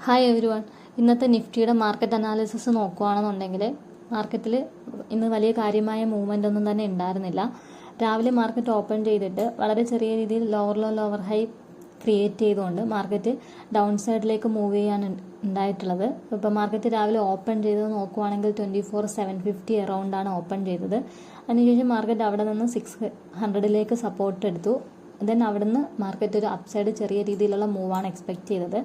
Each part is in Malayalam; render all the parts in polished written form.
Hi every one. ഇന്നത്തെ നിഫ്റ്റിയുടെ മാർക്കറ്റ് അനാലിസിസ് നോക്കുകയാണെന്നുണ്ടെങ്കിൽ മാർക്കറ്റിൽ ഇന്ന് വലിയ കാര്യമായ മൂവ്മെൻ്റ് ഒന്നും തന്നെ ഉണ്ടായിരുന്നില്ല. രാവിലെ മാർക്കറ്റ് ഓപ്പൺ ചെയ്തിട്ട് വളരെ ചെറിയ രീതിയിൽ lower low lower high create ചെയ്തുകൊണ്ട് മാർക്കറ്റ് ഡൗൺ സൈഡിലേക്ക് മൂവ് ചെയ്യാൻ ഉണ്ടായിട്ടുള്ളത്. ഇപ്പോൾ മാർക്കറ്റ് രാവിലെ ഓപ്പൺ ചെയ്തത് നോക്കുവാണെങ്കിൽ 24,750 അറൗണ്ടാണ് ഓപ്പൺ ചെയ്തത്. അതിനുശേഷം മാർക്കറ്റ് അവിടെ നിന്ന് 600ലേക്ക് സപ്പോർട്ട് എടുത്തു. ദെൻ അവിടുന്ന് മാർക്കറ്റ് ഒരു അപ്സൈഡ് ചെറിയ രീതിയിലുള്ള മൂവാണ് എക്സ്പെക്ട് ചെയ്തത്.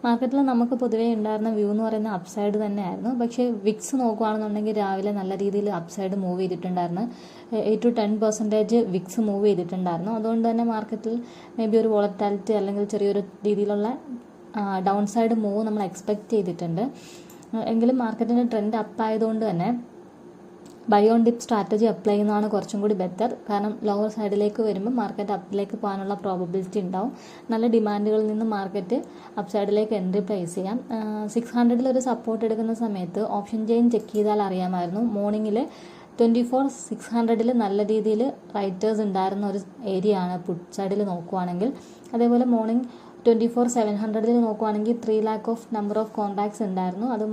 മാർക്കറ്റിൽ നമുക്ക് പൊതുവേ ഉണ്ടായിരുന്ന വ്യൂ എന്ന് പറയുന്ന അപ്സൈഡ് തന്നെയായിരുന്നു. പക്ഷേ വിക്സ് നോക്കുകയാണെന്നുണ്ടെങ്കിൽ രാവിലെ നല്ല രീതിയിൽ അപ്സൈഡ് മൂവ് ചെയ്തിട്ടുണ്ടായിരുന്നു. 8 to 10% വിക്സ് മൂവ് ചെയ്തിട്ടുണ്ടായിരുന്നു. അതുകൊണ്ട് തന്നെ മാർക്കറ്റിൽ മേ ബി ഒരു വോളറ്റാലിറ്റി അല്ലെങ്കിൽ ചെറിയൊരു രീതിയിലുള്ള ഡൗൺ സൈഡ് മൂവ് നമ്മൾ എക്സ്പെക്ട് ചെയ്തിട്ടുണ്ട്. എങ്കിലും മാർക്കറ്റിൻ്റെ ട്രെൻഡ് അപ്പ് ആയതുകൊണ്ട് തന്നെ buy on dip strategy apply ചെയ്യുന്നതാണ് കുറച്ചും കൂടി ബെറ്റർ. കാരണം ലോവർ സൈഡിലേക്ക് വരുമ്പോൾ മാർക്കറ്റ് അപ്പിലേക്ക് പോകാനുള്ള പ്രോബബിലിറ്റി ഉണ്ടാവും. നല്ല ഡിമാൻഡുകളിൽ നിന്ന് മാർക്കറ്റ് അപ്പ് സൈഡിലേക്ക് എൻട്രി പ്ലേസ് ചെയ്യാം. 600 ഒരു സപ്പോർട്ട് എടുക്കുന്ന സമയത്ത് ഓപ്ഷൻ ചെയിൻ ചെക്ക് ചെയ്താൽ അറിയാമായിരുന്നു. മോർണിംഗിൽ 24,600 നല്ല രീതിയിൽ റൈറ്റേഴ്സ് ഉണ്ടായിരുന്ന ഒരു ഏരിയ ആണ് പുട്ട് സൈഡിൽ നോക്കുവാണെങ്കിൽ. അതേപോലെ മോർണിംഗ് 24,700 നോക്കുവാണെങ്കിൽ 3 lakh of number of contracts ഉണ്ടായിരുന്നു. അത്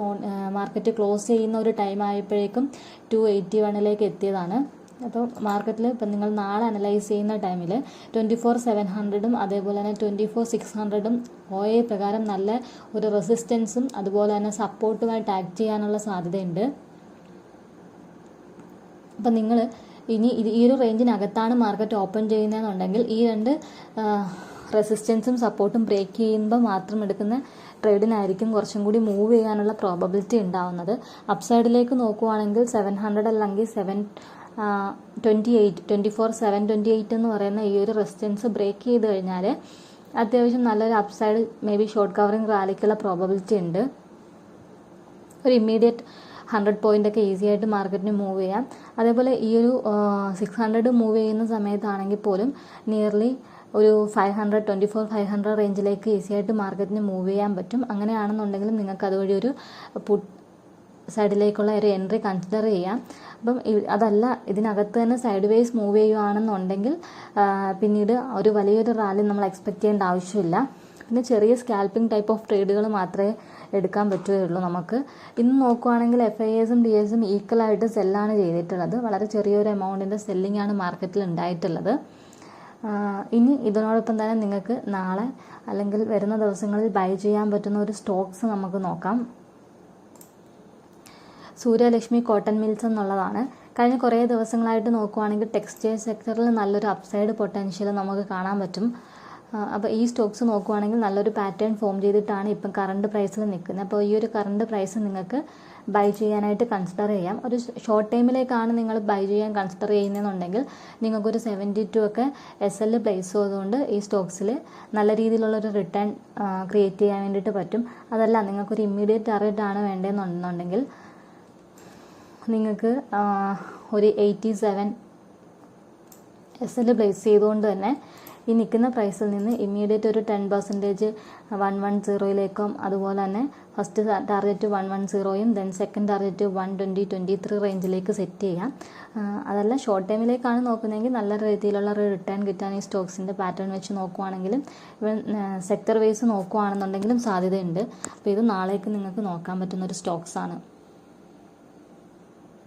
മാർക്കറ്റ് ക്ലോസ് ചെയ്യുന്ന ഒരു ടൈം ആയപ്പോഴേക്കും 281 എത്തിയതാണ്. അപ്പോൾ മാർക്കറ്റിൽ ഇപ്പം നിങ്ങൾ നാളെ അനലൈസ് ചെയ്യുന്ന ടൈമിൽ 24,700 അതേപോലെ തന്നെ 24,600 OA പ്രകാരം നല്ല ഒരു റെസിസ്റ്റൻസും അതുപോലെ തന്നെ സപ്പോർട്ടുമായിട്ട് ആക്ട് ചെയ്യാനുള്ള സാധ്യതയുണ്ട്. അപ്പം നിങ്ങൾ ഇനി ഈ ഒരു റേഞ്ചിനകത്താണ് മാർക്കറ്റ് ഓപ്പൺ ചെയ്യുന്നതെന്നുണ്ടെങ്കിൽ ഈ രണ്ട് റെസിസ്റ്റൻസും സപ്പോർട്ടും ബ്രേക്ക് ചെയ്യുമ്പോൾ മാത്രം എടുക്കുന്ന ട്രേഡിനായിരിക്കും കുറച്ചും കൂടി മൂവ് ചെയ്യാനുള്ള പ്രോബബിലിറ്റി ഉണ്ടാവുന്നത്. അപ്സൈഡിലേക്ക് നോക്കുവാണെങ്കിൽ 700 അല്ലെങ്കിൽ 24,728 എന്ന് പറയുന്ന ഈ ഒരു റെസിസ്റ്റൻസ് ബ്രേക്ക് ചെയ്ത് കഴിഞ്ഞാൽ അത്യാവശ്യം നല്ലൊരു upside may be short covering റാലിക്കുള്ള പ്രോബബിലിറ്റി ഉണ്ട്. ഒരു ഇമ്മീഡിയറ്റ് 100 പോയിൻ്റൊക്കെ ഈസി ആയിട്ട് മാർക്കറ്റിന് മൂവ് ചെയ്യാം. അതേപോലെ ഈ ഒരു 600 മൂവ് ചെയ്യുന്ന സമയത്താണെങ്കിൽ പോലും നിയർലി ഒരു 24,500 റേഞ്ചിലേക്ക് ഈസി ആയിട്ട് മാർക്കറ്റിന് മൂവ് ചെയ്യാൻ പറ്റും. അങ്ങനെയാണെന്നുണ്ടെങ്കിൽ നിങ്ങൾക്ക് അതുവഴി ഒരു പുട്ട് സൈഡിലേക്കുള്ള ഒരു എൻട്രി കൺസിഡർ ചെയ്യാം. അപ്പം അതല്ല ഇതിനകത്ത് തന്നെ സൈഡ് വേസ് മൂവ് ചെയ്യുകയാണെന്നുണ്ടെങ്കിൽ പിന്നീട് ഒരു വലിയൊരു റാലി നമ്മൾ എക്സ്പെക്ട് ചെയ്യേണ്ട ആവശ്യമില്ല. പിന്നെ ചെറിയ സ്കാൽപ്പിംഗ് ടൈപ്പ് ഓഫ് ട്രേഡുകൾ മാത്രമേ എടുക്കാൻ പറ്റുകയുള്ളൂ നമുക്ക്. ഇന്ന് നോക്കുകയാണെങ്കിൽ FIAസും DIAസും ഈക്വലായിട്ട് സെല്ലാണ് ചെയ്തിട്ടുള്ളത്. വളരെ ചെറിയൊരു എമൗണ്ടിൻ്റെ സെല്ലിംഗ് ആണ് മാർക്കറ്റിൽ ഉണ്ടായിട്ടുള്ളത്. ഇനി ഇതിനോടൊപ്പം തന്നെ നിങ്ങൾക്ക് നാളെ അല്ലെങ്കിൽ വരുന്ന ദിവസങ്ങളിൽ ബൈ ചെയ്യാൻ പറ്റുന്ന ഒരു സ്റ്റോക്സ് നമുക്ക് നോക്കാം. സൂര്യലക്ഷ്മി കോട്ടൺ മിൽസ് എന്നുള്ളതാണ്. കഴിഞ്ഞ കുറേ ദിവസങ്ങളായിട്ട് നോക്കുവാണെങ്കിൽ ടെക്സ്റ്റൈൽ സെക്ടറിൽ നല്ലൊരു അപ്സൈഡ് പൊട്ടൻഷ്യൽ നമുക്ക് കാണാൻ പറ്റും. അപ്പോൾ ഈ സ്റ്റോക്സ് നോക്കുവാണെങ്കിൽ നല്ലൊരു പാറ്റേൺ ഫോം ചെയ്തിട്ടാണ് ഇപ്പം കറണ്ട് പ്രൈസിൽ നിൽക്കുന്നത്. അപ്പോൾ ഈ ഒരു കറണ്ട് പ്രൈസ് നിങ്ങൾക്ക് ബൈ ചെയ്യാനായിട്ട് കൺസിഡർ ചെയ്യാം. ഒരു ഷോർട്ട് ടൈമിലേക്കാണ് നിങ്ങൾ ബൈ ചെയ്യാൻ കൺസിഡർ ചെയ്യുന്നതെന്നുണ്ടെങ്കിൽ നിങ്ങൾക്കൊരു 72 ഒക്കെ SL പ്ലേസ് ചെയ്തുകൊണ്ട് ഈ സ്റ്റോക്സിൽ നല്ല രീതിയിലുള്ളൊരു റിട്ടേൺ ക്രിയേറ്റ് ചെയ്യാൻ വേണ്ടിയിട്ട് പറ്റും. അതല്ല നിങ്ങൾക്കൊരു ഇമ്മീഡിയറ്റ് ടാർഗറ്റ് ആണ് വേണ്ടതെന്നുണ്ടെങ്കിൽ നിങ്ങൾക്ക് ഒരു 87 SL പ്ലേസ് ചെയ്തുകൊണ്ട് തന്നെ ഈ നിൽക്കുന്ന പ്രൈസിൽ നിന്ന് ഇമ്മീഡിയറ്റ് ഒരു 10% 110ലേക്കും അതുപോലെ തന്നെ ഫസ്റ്റ് ടാർഗറ്റ് 110യും ദെൻ സെക്കൻഡ് ടാർഗറ്റ് 120-23 റേഞ്ചിലേക്ക് സെറ്റ് ചെയ്യാം. അതല്ല ഷോർട്ട് ടൈമിലേക്കാണ് നോക്കുന്നതെങ്കിൽ നല്ല രീതിയിലുള്ള റിട്ടേൺ കിട്ടാൻ ഈ സ്റ്റോക്സിൻ്റെ പാറ്റേൺ വെച്ച് നോക്കുവാണെങ്കിലും ഇവൻ സെക്ടർ വൈസ് നോക്കുവാണെന്നുണ്ടെങ്കിലും സാധ്യതയുണ്ട്. അപ്പോൾ ഇത് നാളേക്ക് നിങ്ങൾക്ക് നോക്കാൻ പറ്റുന്ന ഒരു സ്റ്റോക്സാണ്.